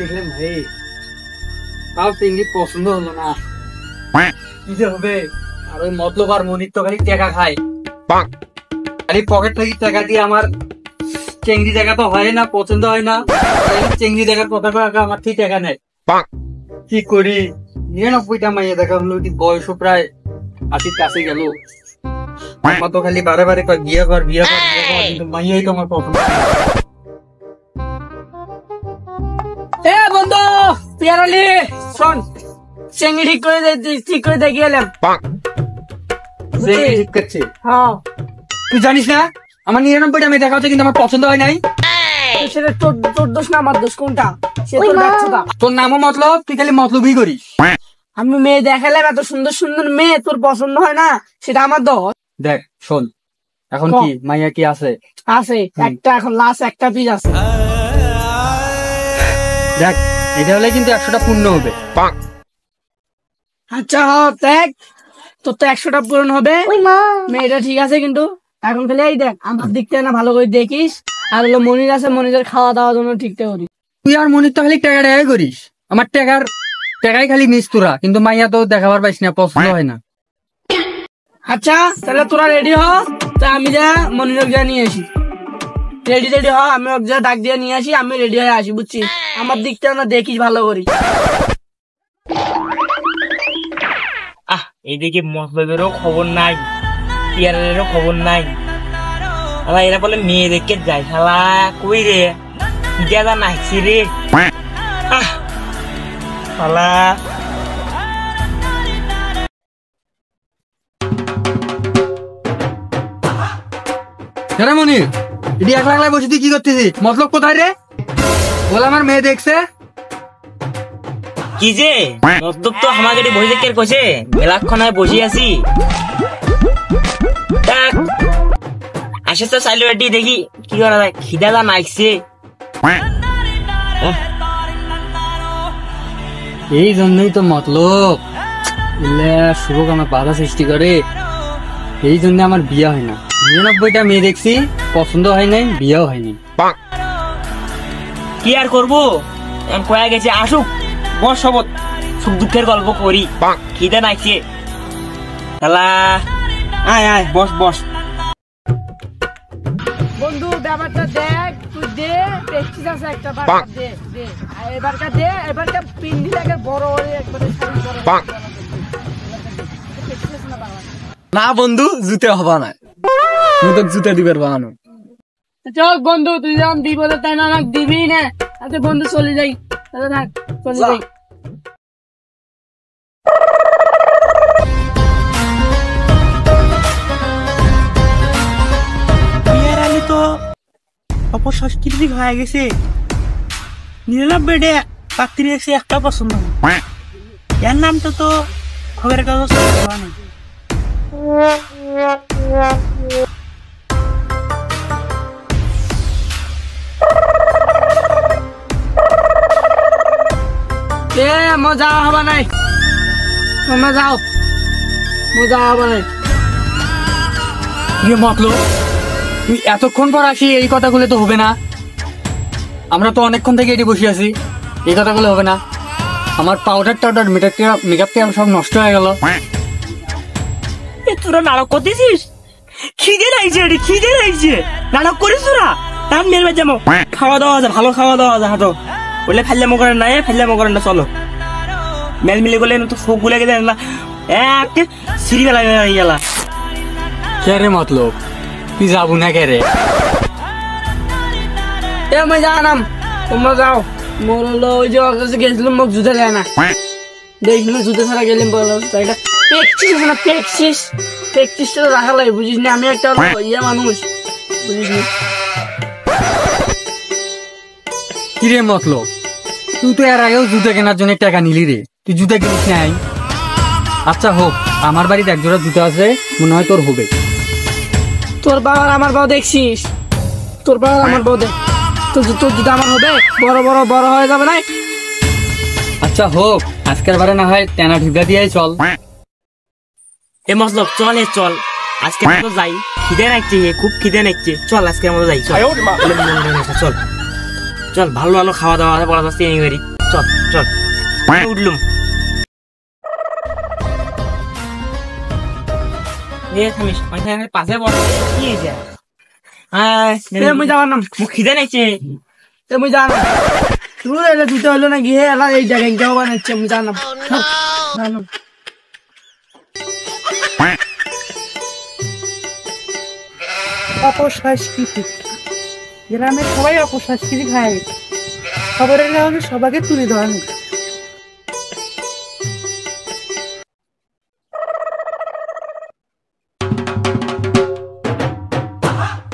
দেখলেন ভাই, তাও চিংড়ি পছন্দ হলো না, কি যে হবে। আর ওই মতলব আর মনির তো খালি টাকা খায়, খালি পকেট থেকে টাকা দিয়ে আমার চিংড়ি দেখা তো হয় না, পছন্দ হয় না। চিংড়ি দেখার কথা আমার ঠিক টাকা নেই, কি করি। 99টা মাইয়া দেখা হলো, বয়স প্রায় 80-র কাছে গেল। আমার তো খালি বারে বারে বিয়ে কর বিয়ে কর বিয়ে কর, কিন্তু মাইয়াই তো আমার পছন্দ। এ বন্ধু পিয়ারালি শোন, চিংড়ি ঠিক করে দেখে এলাম। ঠিক করছে? হ্যাঁ। তুই জানিস না আমার 99টা মেয়ে দেখা হচ্ছে, কিন্তু আমার পছন্দ হয় নাই। সেটা তোর দোষ না আমার দোষ, কোনটা? সে তোর ব্যর্থতা। তোর নামও মতলব, তুই খালি মতলবই করিস। আমি মেয়ে দেখালাম, এত সুন্দর সুন্দর মেয়ে, তোর পছন্দ হয় না, সেটা আমার দোষ। দেখ শোন, এখন কি মাইয়া কি আছে? আছে একটা, এখন লাস্ট একটা পিস আছে। দেখ এটা হলে কিন্তু 100টা পূর্ণ হবে। আচ্ছা দেখ, তোর তো 100টা পূরণ হবে। মেয়েটা ঠিক আছে, কিন্তু এখন খালি এই দেখ আমার দিক থেকে না ভালো করে দেখিস। আর হলো মনির আছে, মনিরের খাওয়া দাওয়ার জন্য ঠিকঠাক করিস। তুই আর মনির তো খালি টাকাই করিস, আমার টাকাই খালি নিস তোরা, কিন্তু মাইয়া তো দেখাবার পাইস না, পছন্দ হয় না। আচ্ছা তাহলে তোরা রেডি হ, তা আমি যা মনিরক যা নিয়ে আসি। রেডি হ, আমি ওকে যা ডাক দিয়ে নিয়ে আসি, আমি রেডি হয়ে আসি, বুঝছিস? আমার দিকটা না দেখিস ভালো করি। এইদিকে মতলবেরও খবর নাই, পিয়ারেরও খবর নাই। এরা বলে মেয়ে দেখে যায়, শালা কই রে দাদা নাইছি রে শালা। মনির এটি একলা বসে তুই কি করতেছিস? মতলব কোথায় রে? বল আমার মেয়ে দেখছে। কি যে মতলব তো আমাকে বসে দেখে কছে, মেলাক্ষণ বসে আছি। আসে তো চাইলো এটি দেখি কি করা যায়, খিদাদা নাইছে। এই জন্যই তো মতলব শুভক আমার বাধা সৃষ্টি করে, এই জন্য আমার বিয়ে হয় না। 99টা মেয়ে দেখছি, পছন্দ হয় নাই, বিয়েও হয়নি। কি আর করবো, এখন কয়া গেছে আসুক, বস সবত সুখ দুঃখের গল্প করি। খিদে নাইছে শালা, আয় আয় বস বস। বন্ধু ব্যাপারটা দেখ, তুই দে, প্রেস্টিজ আছে একটা, দে দে এবারটা দে, এবারটা পিন্ডিটাকে বড় হয়ে একবারে সারি করে। না বন্ধু, জুতে হবা না, জুতে দিবার বানানো। চল বন্ধু, তুই যখন বিপদে তাই না আমাকে দিবি না। আচ্ছা বন্ধু চলে যাই, থাক চলে যাই। তো অপসংস্কৃতিক হয়ে গেছে, 99 পাত্রী এসে একটা পছন্দ, এর নামটা তো খবরের কাগজ নেই। মজা হবা নাই, তোমরা যাও, মজা হবা নাই। মতলব তুই এতক্ষণ পর আসি, এই কথাগুলো তো হবে না। আমরা তো অনেকক্ষণ থেকে এটি বসে আছি, এই কথাগুলো হবে না। আমার পাউডার মেকআপ সব নষ্ট হয়ে গেল। তোরা নাটক করতেছিস? খিদে লাগছে, খিদে লাগছে, নাটক করিস তোরা। তার মেয়ের যাবো, খাওয়া দাওয়া আছে, ভালো খাওয়া দাওয়া আছে, হাতো বললে ফেললামো করেন না, ফেললামো করেন না, চলো মেল মিলে গেলে তো শোক গুলে গেলে একটা সিঁড়ি বেলা গেলা। কে রে মতলব, তুই যাবো না কে রে? আমি জানাম, তোমরা যাও। মোর হলো ওই যে গেছিলাম, মোক জুতা দেয় না, দেখলি জুতা ছাড়া গেলাম। বলো এটা প্র্যাকটিস না, প্র্যাকটিসটা তো রাখা লাগে, বুঝিস না? আমি একটা ইয়ে মানুষ, বুঝিস না? কি রে মতলব, তুই তো এর আগেও জুতা কেনার জন্য টাকা নিলি রে, তুই জুতা কিনিস নাই? আচ্ছা হোক, আমার বাড়িতে একজোড়া জুতা আছে, মনে হয় তোর হবে। তোর বাবার আমার বাবা দেখছিস, তোর বাবার আমার বউ দেখ, তোর জুতা আমার হবে, বড় হয়ে যাবে না। আচ্ছা হোক, আজকের বারে না হয় তেনা ঢুকা দিয়ে চল। এ মতলব চল, চল আজকে যাই, খিদে নাকছে, খুব খিদে নাকছে, চল আজকের মতো যাই, চল চল। চল ভালো ভালো খাওয়া দাওয়া আছে বলা যাচ্ছে এনিবারি চল চল উঠলুম এ থামিস পাশে বল কি হয়েছে মুই যাওয়ার নাম মুখ খিদে নাইছে মুই যাওয়ার নাম তুই এটা দুটো হলো না গিয়ে এলা এই জায়গায় কেউ বানাচ্ছে মুই যাওয়ার নাম অপসংস্কৃতি গ্রামের সবাই অপসংস্কৃতি খায় খবরের কাগজে সবাইকে তুলে দেওয়া হয়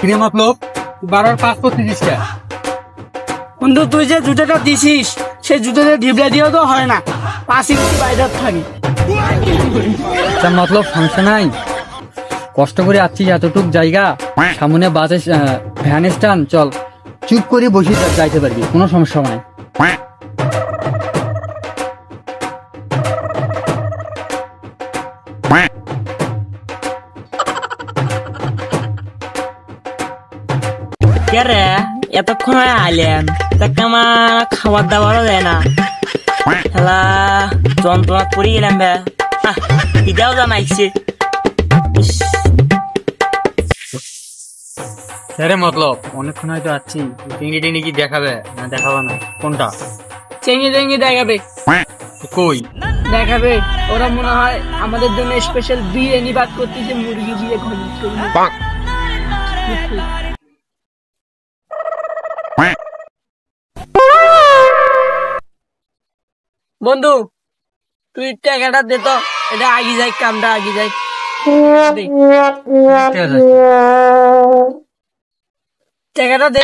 কিরে মতলব বারোর পাস করতে দিচ্ছে বন্ধু তুই যে জুতোটা দিছিস সেই জুতোতে ঢিবলা দিয়েও তো হয় না 5 ইঞ্চি বাইরে থাকি তার মতলব সমস্যা নাই, কষ্ট করে আসছিস এতটুক জায়গা, সামনে বাসে ভ্যান স্ট্যান্ড, চল চুপ করে বসে যাইতে পারবি, কোনো সমস্যা নাই। কে রে এতক্ষণ আইলেন তাকে আমার খাবার দাবারও দেয় না, খেলা যন্ত্রণা করে গেলাম বে, ইটাও জানাইছে স্যারে মতলব অনেকক্ষণ হয়তো আসছি, টিঙ্গি টিঙ্গি কি দেখাবে না দেখাবো না, কোনটা চেঙ্গি চেঙ্গি দেখাবে কই দেখাবে, ওরা মনে হয় আমাদের জন্য স্পেশাল বিরিয়ানি বাদ করতেছে, মুরগি দিয়ে বন্ধু তুই টাকাটা দে তো, এটা আগে যাই, কামটা আগে যাই, টাকাটা দে।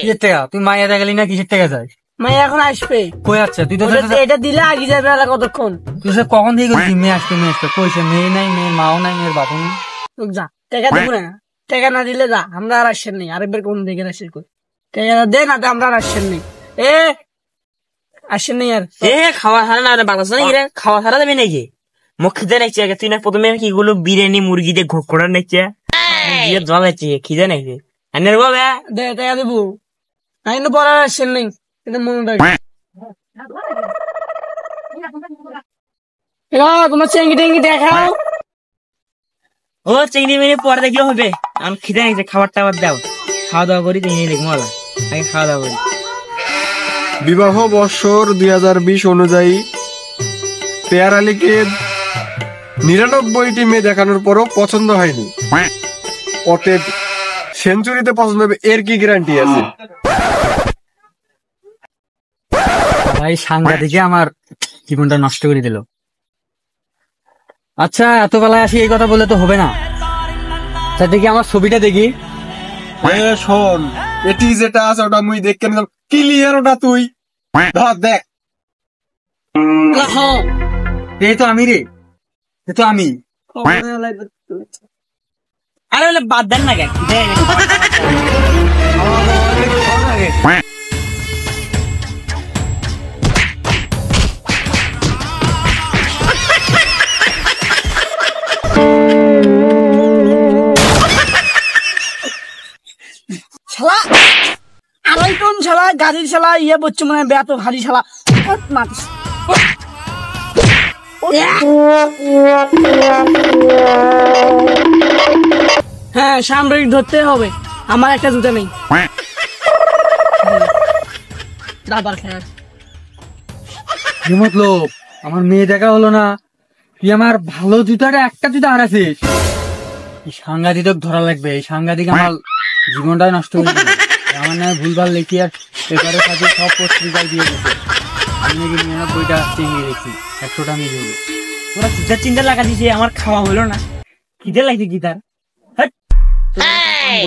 কিসের টাকা? তুই মাইয়া দেখালি না, কিসের টাকা যায়? মাইয়া এখন আসবে, কই আচ্ছা তুই তো এটা দিলে আগে যাবে আর কতক্ষণ, তুই সে কখন থেকে গেছিস মেয়ে আসতে কইছে মেয়ে নাই, মেয়ের মাও নাই, মেয়ের বাপও নেই, যা টাকা দিব না, টাকা না দিলে যা, আমরা আর আসছেন নেই, আরেকবার কোন দিকে আসছেন কই, টাকাটা দে না, আমরা আর আসছেন নেই, আসছেন নেই আর খাওয়া ছাড়া না বাংলাদেশ নাকি রে, খাওয়া ছাড়া যাবে নাকি, মুখ খিদে নাইছে আগে, তুই না প্রথমে কি গুলো বিরিয়ানি মুরগি দিয়ে ঘোড়া নাইছে জল আছে খিদে নাইছে আনের বাবা দে টাকা দেবো, না কিন্তু পরে আর আসছেন নেই, এটা মনে রাখবে। তোমার চেঙ্গি টেঙ্গি দেখাও, ও চিংড়ি মিনি পরে দেখলে হবে, আমি খিদে নাইছে, খাবার টাবার দাও, খাওয়া দাওয়া করি চিংড়ি দেখবো আগে খাওয়া দাওয়া করি। বিবাহ বর্ষর 2020 অনুযায়ী পেয়ার আলীকে 99টি মেয়ে দেখানোর পরও পছন্দ হয়নি, অতএব সেঞ্চুরিতে পছন্দ হবে, এর কি গ্যারান্টি আছে? ভাই সাংঘাতিকে আমার জীবনটা নষ্ট করে দিল। আচ্ছা এত বেলায় আসি এই কথা বলে তো হবে না, তা দেখি আমার ছবিটা দেখি। শোন, এটি যেটা আছে ওটা মুই দেখে নিলাম, ক্লিয়ার ওটা তুই ধর দেখ, এই তো আমি রে, এ তো আমি। আরে বলে বাদ দেন না কেন, শালা আড়াই টন শালা গাড়ির শালা ইয়ে বলছে মনে হয় বেত ভারী শালা মাতিস। হ্যাঁ সামরিক ধরতে হবে, আমার একটা জুতা নেই, দাবার খেয়াল মতলব আমার মেয়ে দেখা হলো না, তুই আমার ভালো জুতাটা একটা জুতা হারাছিস, সাংঘাতিক ধরা লাগবে, এই সাংঘাতিক আমার জীবনটাই নষ্ট করে দিল, আমার নামে ভুলভাল লিখি আর পেপারের সাথে সব পত্রিকায় দিয়ে দিচ্ছে, আমি নাকি 99টা চিংড়ি দেখছি, 100টা মিল হবে, তোরা জুতার চিন্তা লাগা দিছে, আমার খাওয়া হলো না, খিদে লাগছে কি তার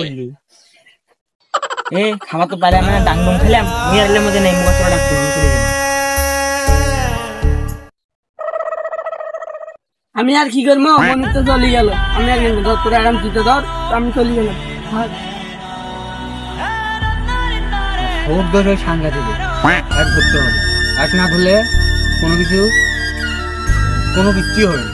বললি খাওয়া তো পারে, আমি ডাং ডং খেলাম, মেয়ের মধ্যে নেই মুখ তোরা ডাক্তার চলে গেলাম। আমি আর কি করবো, মনে তো চলে গেল, আমি আর ধর তোর আরাম জুতো ধর, আমি চলে গেলাম। সব ধরে সাংঘাতিক এক ধরতে হবে, এক না ধরলে কোনো কিছুই হবে না।